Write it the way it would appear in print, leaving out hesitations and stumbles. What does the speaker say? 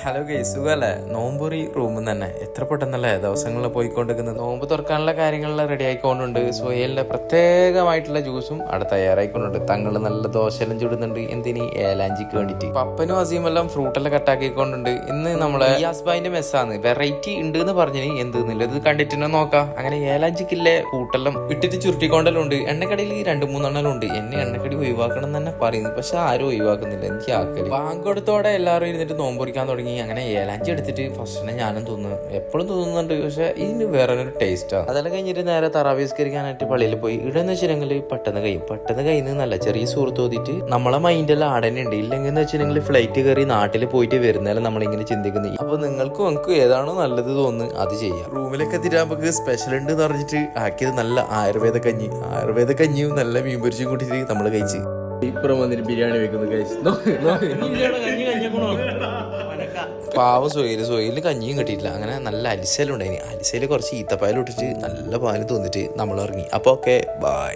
Hello guys, സുഖല്ലേ? നോമ്പൊറി റൂമിൽ തന്നെ എത്ര പെട്ടെന്നല്ലേ ദിവസങ്ങളിൽ പോയിക്കൊണ്ടിരിക്കുന്നത്. നോമ്പ് തുറക്കാനുള്ള കാര്യങ്ങളെല്ലാം റെഡി ആയിക്കൊണ്ടുണ്ട്. സുഹേലിന്റെ പ്രത്യേകമായിട്ടുള്ള ജ്യൂസും അവിടെ തയ്യാറായിക്കൊണ്ടുണ്ട്. തങ്ങൾ നല്ല ദോശയെല്ലാം ചുടുന്നുണ്ട്. എന്തിന്? ഏലാഞ്ചിക്ക് വേണ്ടിയിട്ട്. പപ്പനും അസീമെല്ലാം ഫ്രൂട്ടെല്ലാം കട്ടാക്കിക്കൊണ്ടുണ്ട്. ഇന്ന് നമ്മളെ യാസ്ബായിന്റെ മെസ്സാണ്. വെറൈറ്റി ഉണ്ട് എന്ന് പറഞ്ഞിന്. എന്തെന്നില്ല ഇത് കണ്ടിട്ട് നോക്കാം. അങ്ങനെ ഏലാഞ്ചിക്കില്ലേ കൂട്ടെല്ലാം ഇട്ടിട്ട് ചുരുട്ടിക്കൊണ്ടെല്ലാം ഉണ്ട്. എണ്ണക്കടിയിൽ 2-3 ഉണ്ട്. എന്നെ എണ്ണക്കടി ഒഴിവാക്കണം എന്ന് തന്നെ പറയുന്നു. പക്ഷെ ആരും ഒഴിവാക്കുന്നില്ല. എനിക്ക് ആക്കല് ബാങ്കോടത്തോടെ എല്ലാവരും ഇരുന്നിട്ട് നോമ്പൊറിക്കാൻ തുടങ്ങി. അങ്ങനെ ഏലാഞ്ചി എടുത്തിട്ട് ഫസ്റ്റിനെ ഞാനും തോന്നുന്നു, എപ്പോഴും തോന്നുന്നുണ്ട്. പക്ഷെ ഇതിന് വേറൊരു ടേസ്റ്റാണ്. അതെല്ലാം കഴിഞ്ഞിട്ട് നേരെ തറാവീസ്കരിക്കാനായിട്ട് പള്ളിയിൽ പോയി. ഇവിടെന്ന് വെച്ചിട്ടുണ്ടെങ്കിൽ പെട്ടെന്ന് കഴിയുന്ന നല്ല ചെറിയ സുഹൃത്ത് തോന്നിയിട്ട് നമ്മളെ മൈൻഡെല്ലാം ആടനെ ഉണ്ട്. ഇല്ലെങ്കിൽ എന്ന് വെച്ചിട്ടുണ്ടെങ്കിൽ ഫ്ലൈറ്റ് കയറി നാട്ടിൽ പോയിട്ട് വരുന്നാലും നമ്മളിങ്ങനെ ചിന്തിക്കുന്നത്. അപ്പൊ നിങ്ങൾക്കും എനിക്ക് ഏതാണോ നല്ലത് തോന്നുന്നു അത് ചെയ്യാം. റൂമിലൊക്കെ എത്തിയിട്ട് സ്പെഷ്യൽ ഉണ്ട് എന്ന് പറഞ്ഞിട്ട് ആക്കിയത് നല്ല ആയുർവേദ കഞ്ഞിയും നല്ല മീൻ പൊരിച്ചും കൂട്ടിട്ട് നമ്മൾ കഴിച്ച്. ഇപ്പുറം വന്നിട്ട് ബിരിയാണി വെക്കുന്നു. പാവം സൊയില് കഞ്ഞിയും കിട്ടിയിട്ടില്ല. അങ്ങനെ നല്ല അലിസലുണ്ടായിന്. അലിസയിൽ കുറച്ച് ഈത്തപ്പായൽ ഇട്ടിട്ട് നല്ല പാല് തോന്നിട്ട് നമ്മൾ ഇറങ്ങി. അപ്പോൾ ഓക്കെ, ബൈ.